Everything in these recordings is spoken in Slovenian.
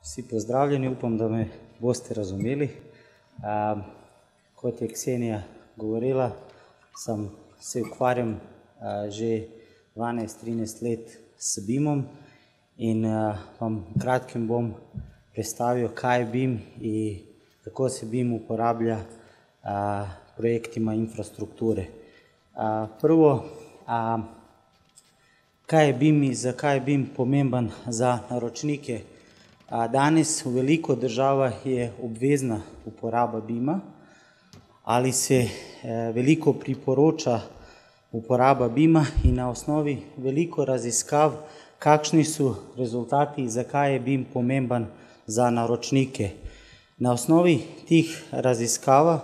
Vsi pozdravljeni, upam, da me boste razumeli. Kot je Ksenija govorila, se ukvarjam že 12-13 let s BIM-om in vam kratkem bom predstavil, kaj je BIM in kako se BIM uporablja projektima infrastrukture. Prvo, kaj je BIM in zakaj je BIM pomemben za naročnike? Danes v veliko državah je obvezna uporaba BIM-a ali se veliko priporoča uporaba BIM-a in na osnovi veliko raziskav, kakšni so rezultati, zakaj je BIM pomemben za naročnike. Na osnovi tih raziskav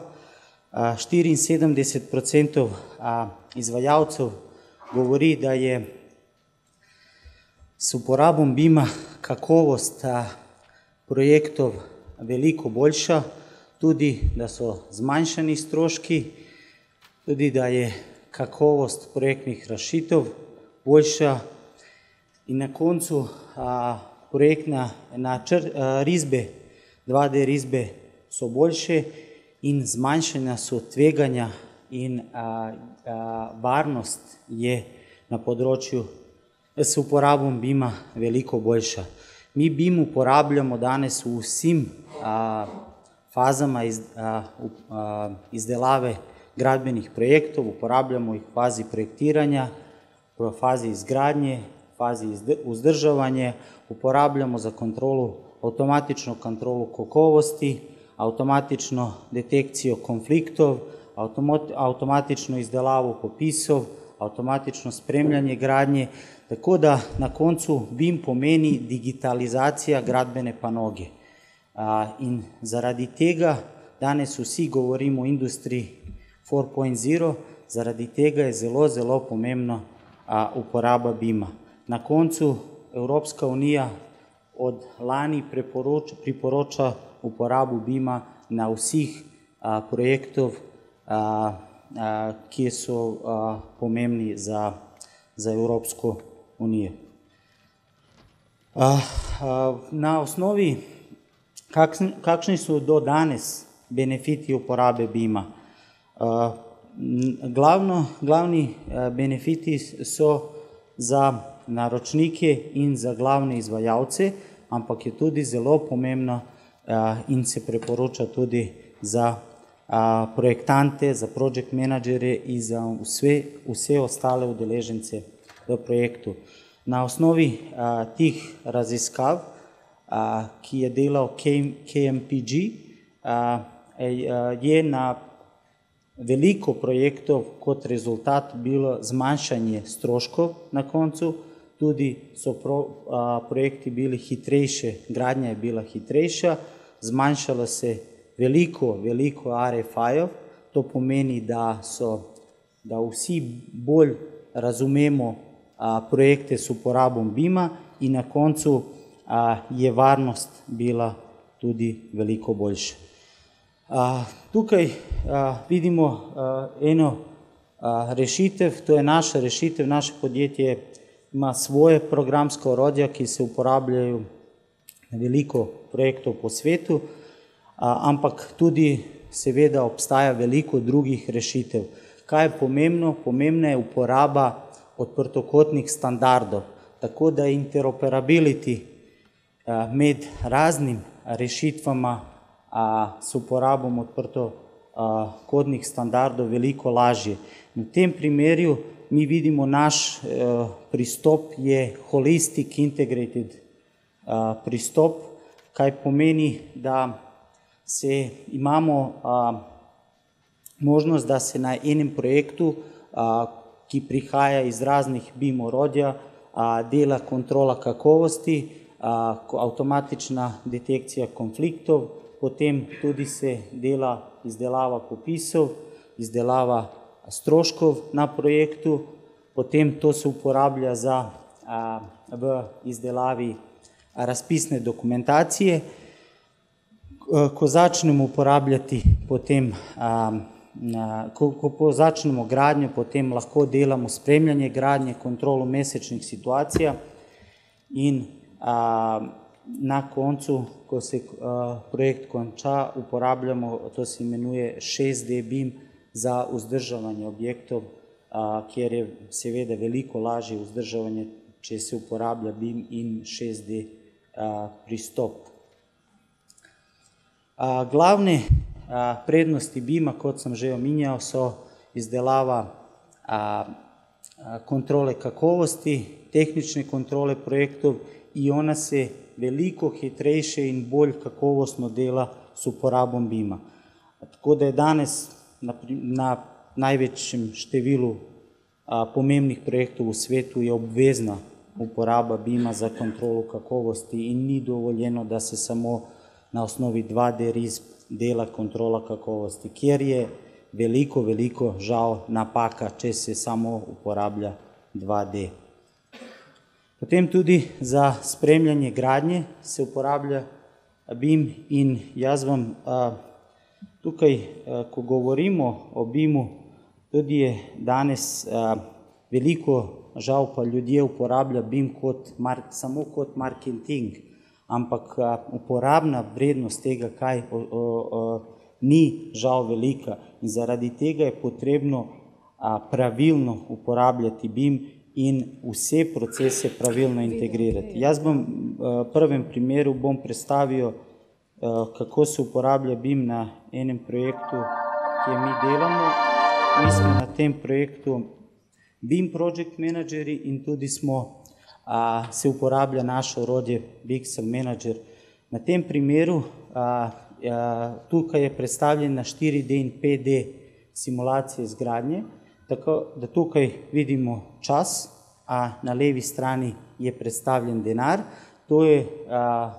74% izvajalcev govori, da je s uporabom BIM-a kakovost projektov veliko boljša, tudi da so zmanjšani stroški, tudi da je kakovost projektnih rešitev boljša in na koncu projektne risbe, 2D risbe so boljše in zmanjšanja so tveganja in varnost je na področju s uporabom BIM-a veliko boljša. Mi BIM uporabljamo danes v vsem fazama izdelave gradbenih projektov, uporabljamo jih v fazi projektiranja, v fazi izgradnje, v fazi vzdrževanja, uporabljamo za avtomatično kontrolo kakovosti, avtomatično detekcijo konfliktov, avtomatično izdelavo popisov, avtomatično spremljanje gradnje, tako da na koncu BIM pomeni digitalizacija gradbene panoge. In zaradi tega danes vsi govorimo o industriji 4.0, zaradi tega je zelo pomembna uporaba BIM-a. Na koncu Evropska unija od lani priporoča uporabo BIM-a na vseh projektov, ki so pomembni za Evropsko unijo. Na osnovi, kakšni so do danes benefiti uporabe BIM-a? Glavni benefiti so za naročnike in za glavne izvajalce, ampak je tudi zelo pomembno in se priporoča tudi za projektante, za project menedžerje in za vse ostale udeležence v projektu. Na osnovi teh raziskav, ki je delal KPMG, je na veliko projektov kot rezultat bilo zmanjšanje stroškov na koncu, tudi so projekti bili hitrejši, gradnja je bila hitrejša, zmanjšalo se veliko RFI-jev, to pomeni, da vsi bolj razumemo projekte s uporabom BIM-a in na koncu je varnost bila tudi veliko boljša. Tukaj vidimo eno rešitev, to je naša rešitev, naše podjetje ima svoje programsko orodje, ki se uporabljajo na veliko projektov po svetu, ampak tudi seveda obstaja veliko drugih rešitev. Kaj je pomembno? Pomembna je uporaba odprtokotnih standardov, tako da interoperability med raznim rešitvama s uporabom odprtokodnih standardov veliko lažje. V tem primeru mi vidimo, naš pristop je holistic integrated pristop, kaj pomeni, da imamo možnost, da se na enem projektu, ki prihaja iz raznih BIM orodja, dela kontrola kakovosti, avtomatična detekcija konfliktov, potem tudi se dela izdelava popisov, izdelava stroškov na projektu, potem to se uporablja v izdelavi razpisne dokumentacije. Ko začnemo uporabljati potem, ko začnemo gradnjo, potem lahko delamo spremljanje gradnje, kontrolo mesečnih situacij in na koncu, ko se projekt konča, uporabljamo, to se imenuje 6D BIM za vzdrževanje objektov, kjer je seveda veliko lažje vzdrževanje, če se uporablja BIM in 6D pristop. Glavne prednosti BIM-a, kot sem že omenjal, so izdelava kontrole kakovosti, tehnične kontrole projektov in ona se veliko hitrejše in bolj kakovostno dela s uporabom BIM-a. Tako da je danes na največjem številu pomembnih projektov v svetu je obvezna uporaba BIM-a za kontrolo kakovosti in ni dovoljeno, da se samo na osnovi 2D risb dela kontrola kakovosti, kjer je veliko žal napaka, če se samo uporablja 2D. Potem tudi za spremljanje gradnje se uporablja BIM in jaz vam tukaj, ko govorimo o BIM-u, tudi je danes veliko, žal pa ljudje uporablja BIM samo kot marketing, ampak uporabna vrednost tega ni žal velika in zaradi tega je potrebno pravilno uporabljati BIM in vse procese pravilno integrirati. Jaz bom v prvem primeru predstavil, kako se uporablja BIM na enem projektu, ki mi delamo. Mi smo na tem projektu BIM Project Managerji in tudi se uporablja naše orodje Bixel Manager. Na tem primeru tukaj je predstavljena 4D in 5D simulacija izgradnje, tako da tukaj vidimo čas, a na levi strani je predstavljen denar. To je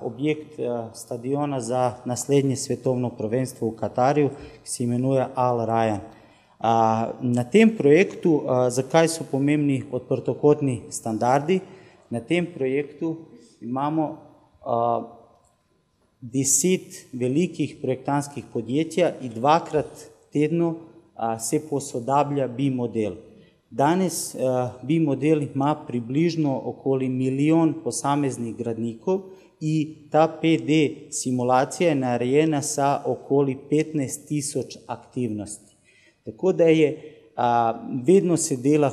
objekt stadiona za naslednje svetovno prvenstvo v Katarju, ki se imenuje Al Rayyan. Na tem projektu, zakaj so pomembni odprtokotni standardi? Na tem projektu imamo 10 velikih projektantskih podjetja in 2krat tedno se posodablja BIM model. Danes BIM model ima približno okoli 1 milijon posameznih gradnikov in ta 5D simulacija je narejena sa okoli 15.000 aktivnosti. Tako da vedno se dela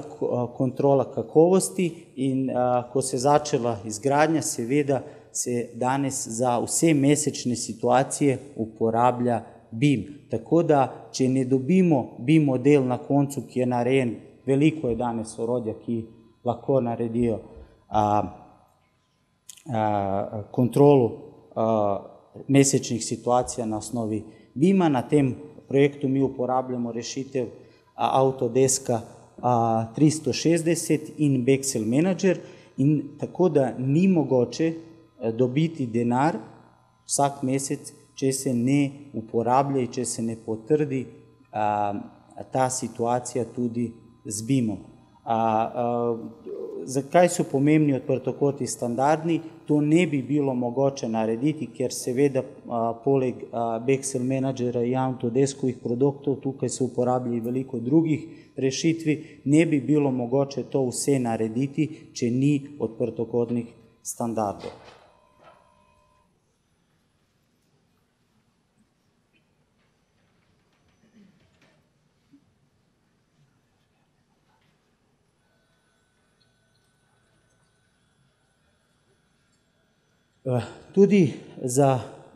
kontrola kakovosti in ko se začela izgradnja, seveda se danes za vse mesečne situacije uporablja BIM. Tako da, če ne dobimo BIM model na koncu, ki je narejen, veliko je danes orodja, ki lahko naredijo kontrolo mesečnih situacij na osnovi BIM-a. Na tem projektu mi uporabljamo rešitev Autodeska 360 in Bixel Manager in tako da ni mogoče dobiti denar vsak mesec, če se ne uporablja in če se ne potrdi ta situacija tudi z BIM-om. Zakaj so pomembni odprtokotni standardi? To ne bi bilo mogoče narediti, ker seveda poleg Bixel Managera in Autodeskovih produktov, tukaj se uporablja veliko drugih rešitvi, ne bi bilo mogoče to vse narediti, če ni odprtokotnih standardov. Tudi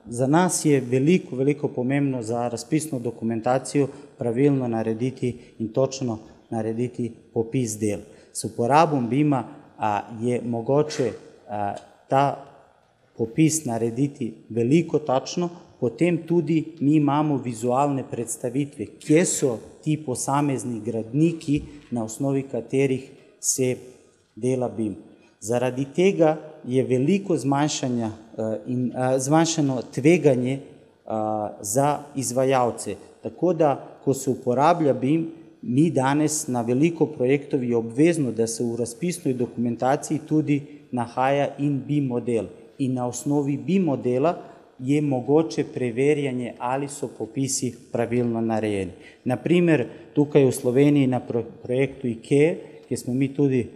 za nas je veliko pomembno za razpisno dokumentacijo pravilno narediti in točno narediti popis del. S uporabom BIM-a je mogoče ta popis narediti veliko točno, potem tudi mi imamo vizualne predstavitve, kje so ti posamezni gradniki, na osnovi katerih se dela BIM. Zaradi tega je veliko zmanjšano tveganje za izvajalce. Tako da, ko se uporablja BIM, mi danes na veliko projektov je obvezno, da se v razpisnoj dokumentaciji tudi nahaja in BIM model. In na osnovi BIM modela je mogoče preverjanje, ali so popisi pravilno narejeni. Naprimer, tukaj v Sloveniji na projektu IKEA, ki smo mi tudi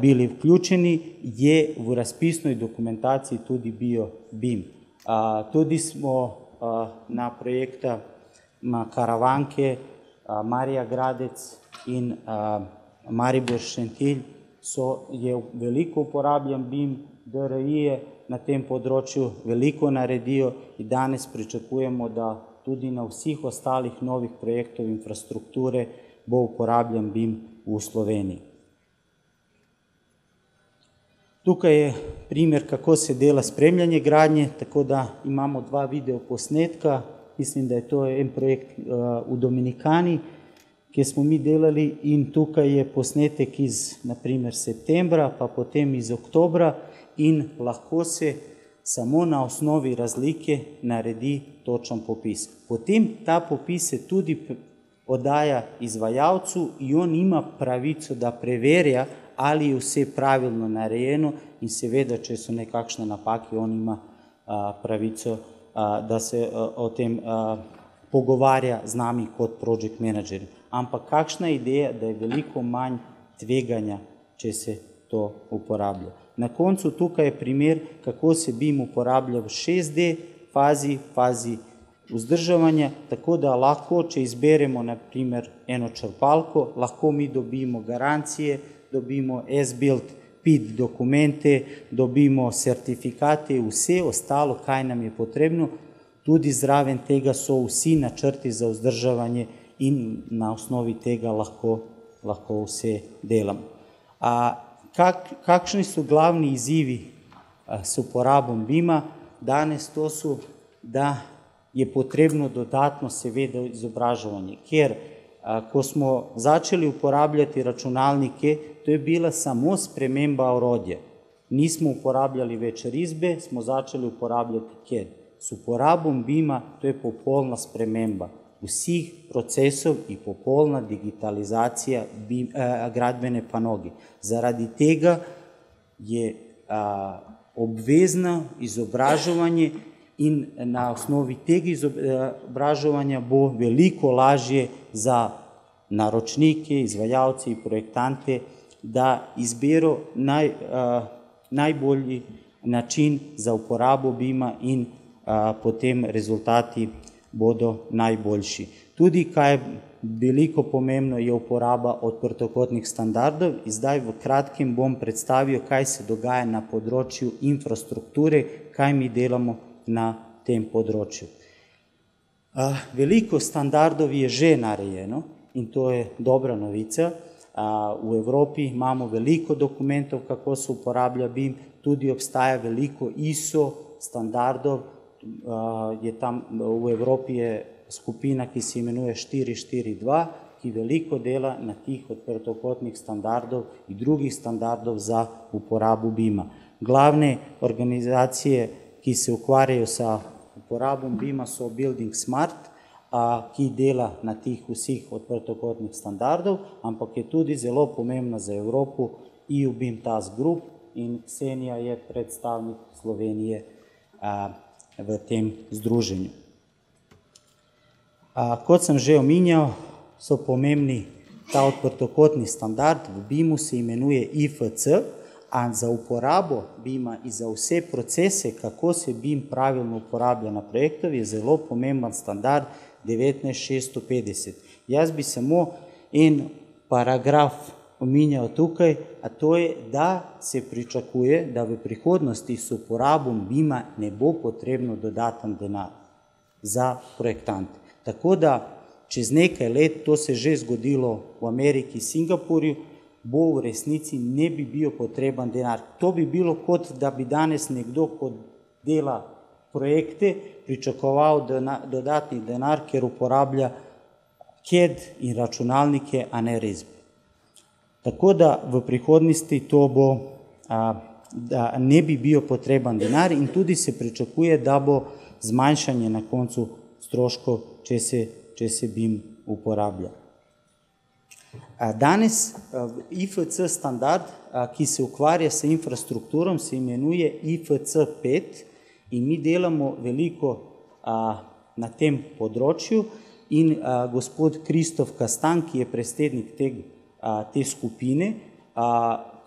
bili vključeni, je v razpisnoj dokumentaciji tudi bio BIM. Tudi smo na projekta Karavanke, Marija Gradec in Maribor Šentilj je veliko uporabljen BIM, DRI-je na tem področju veliko naredijo in danes pričakujemo, da tudi na vseh ostalih novih projektov infrastrukture bo uporabljen BIM v Sloveniji. Tukaj je primer, kako se dela spremljanje gradnje, tako da imamo 2 videoposnetka. Mislim, da je to en projekt v Dominikani, kjer smo mi delali, in tukaj je posnetek iz, naprimer, septembra, pa potem iz oktobra, in lahko se samo na osnovi razlike naredi točen popis. Potem ta popis se tudi oddaja izvajalcu in on ima pravico, da preverja, ali je vse pravilno narejeno, in seveda, če so nekakšne napake, on ima pravico, da se o tem pogovarja z nami kot project manager. Ampak kakšna ideja, da je veliko manj tveganja, če se to uporablja. Na koncu tukaj je primer, kako se BIM uporablja v 6D fazi vzdrževanja, tako da lahko, če izberemo naprimer eno črpalko, lahko mi dobimo garancije, dobimo as-built PID dokumente, dobimo certifikate, vse ostalo, kaj nam je potrebno. Tudi zraven tega so vsi načrti za vzdrževanje in na osnovi tega lahko vse delamo. Kakšni so glavni izzivi s uporabom BIM-a? Danes to so, da je potrebno dodatno seveda izobraževanje, ker ko smo začeli uporabljati računalnike, to je bila samo sprememba orodja. Nismo uporabljali več risbe, smo začeli uporabljati CAD. S uporabom BIM-a to je popolna sprememba vseh procesov in popolna digitalizacija gradbene panoge. Zaradi tega je obvezno izobraževanje in na osnovi tega izobraževanja bo veliko lažje za naročnike, izvajalce in projektante, da izbero najbolji način za uporabo BIM-a in potem rezultati bodo najboljši. Tudi, kaj je veliko pomembno, je uporaba odprtokotnih standardov. In zdaj v kratkem bom predstavil, kaj se dogaja na področju infrastrukture, kaj mi delamo na tem področju. Veliko standardov je že narejeno in to je dobra novica. V Evropi imamo veliko dokumentov, kako se uporablja BIM, tudi obstaja veliko ISO standardov. V Evropi je skupina, ki se imenuje 442, ki veliko dela na tih odprtokotnih standardov in drugih standardov za uporabo BIM-a. Glavne organizacije, ki se ukvarjajo s uporabom BIM-a, so Building Smart, ki dela na tih vseh odprtokotnih standardov, ampak je tudi zelo pomembna za Evropo EU BIM Task Group in Ksenija je predstavnik Slovenije v tem združenju. Kot sem že omenjal, so pomembni ta odprtokotni standard, v BIM-u se imenuje IFC, a za uporabo BIM-a in za vse procese, kako se BIM pravilno uporablja na projektov, je zelo pomemben standard 19650. Jaz bi samo en paragraf omenjal tukaj, a to je, da se pričakuje, da v prihodnosti s uporabom BIM-a ne bo potrebno dodaten denar za projektante. Tako da čez nekaj let, to se že zgodilo v Ameriki, Singapurju, bo v resnici ne bi bil potreben denar. To bi bilo kot, da bi danes nekdo, ko dela projekte, pričakoval dodatni denar, ker uporablja CAD in računalnike, a ne risbe. Tako da v prihodnosti to bo, da ne bi bil potreben denar in tudi se pričakuje, da bo zmanjšanje na koncu stroškov, če se BIM uporablja. Danes IFC standard, ki se ukvarja s infrastrukturom, se imenuje IFC 5 in mi delamo veliko na tem področju in gospod Kristof Kastan, ki je predsednik te skupine,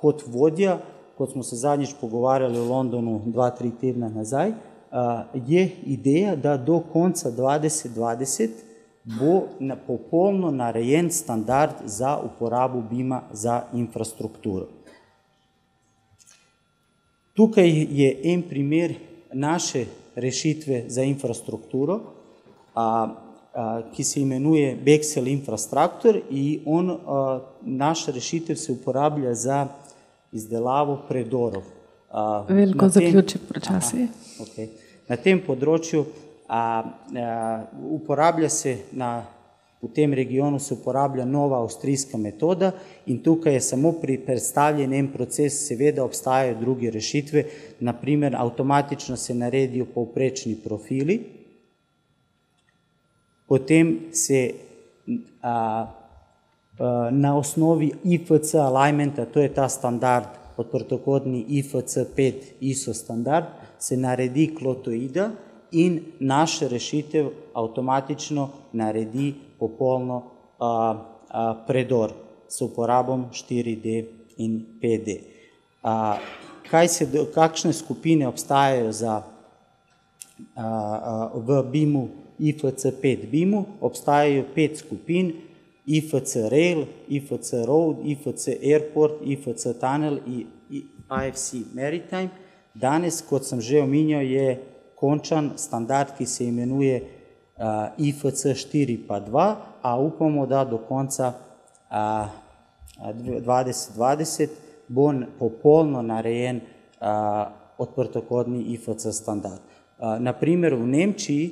kot vodja, kot smo se zadnjič pogovarjali v Londonu 2-3 tedna nazaj, je ideja, da do konca 2020 bo popolno narejen standard za uporabo BIM-a za infrastrukturo. Tukaj je en primer naše rešitve za infrastrukturo, ki se imenuje Bexel Infrastructure in naša rešitev se uporablja za izdelavo predorov. Veliko zaključi počasi. Na tem področju uporablja se v tem regionu se uporablja nova avstrijska metoda in tukaj je samo predstavljen en proces, seveda obstajajo druge rešitve, naprimer avtomatično se naredijo povprečni profili, potem se na osnovi IFC alignmenta, to je ta standard, odprtokodni IFC5 ISO standard, se naredi klotoida in naša rešitev avtomatično naredi popolno predor s uporabom 4D in 5D. Kakšne skupine obstajajo v BIM-u, IFC5 BIM-u? Obstajajo 5 skupin, IFC Rail, IFC Road, IFC Airport, IFC Tunnel in IFC Maritime. Danes, kot sem že omenjal, je končan standard, ki se imenuje IFC 4 pa 2, a upamo, da do konca 2020 bo popolno narejen odprtokodni IFC standard. Naprimer, v Nemčiji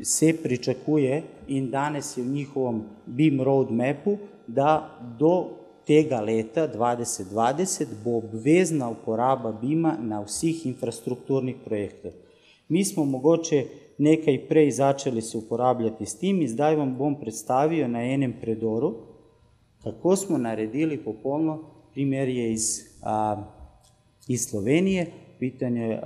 se pričakuje in danes je v njihovem BIM roadmapu, da do tega leta 2020 bo obvezna uporaba BIM-a na vseh infrastrukturnih projektih. Mi smo mogoče nekaj prej začeli se uporabljati s tem in zdaj vam bom predstavil na enem predoru, kako smo naredili popolno. Primer je iz Slovenije, pitanje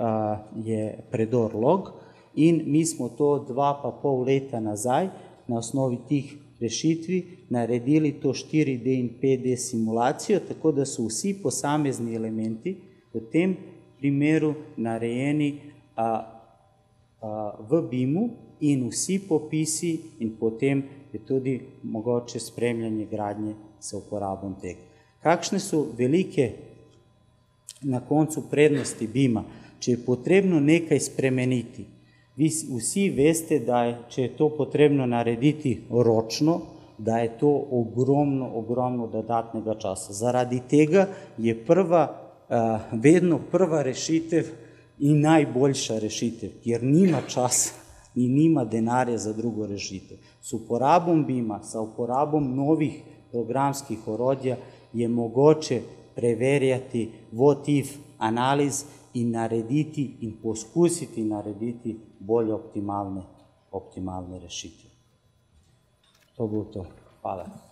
je predor Log in mi smo to 2,5 leta nazaj na osnovi tih rešitvi naredili to 4D in 5D simulacijo, tako da so vsi posamezni elementi v tem primeru narejeni v BIM-u in vsi popisi in potem je tudi mogoče spremljanje gradnje s uporabom tega. Kakšne so velike na koncu prednosti BIM-a? Če je potrebno nekaj spremeniti, vi vsi veste, da če je to potrebno narediti ročno, da je to ogromno dodatnega časa. Zaradi tega je vedno prva rešitev in najboljša rešitev, ker nima časa in nima denarja za drugo rešitev. S uporabom BIM-a, s uporabom novih programskih orodja je mogoče preverjati what if analiz in narediti in poskusiti narediti bolj optimalne rešitve. To bo to. Hvala.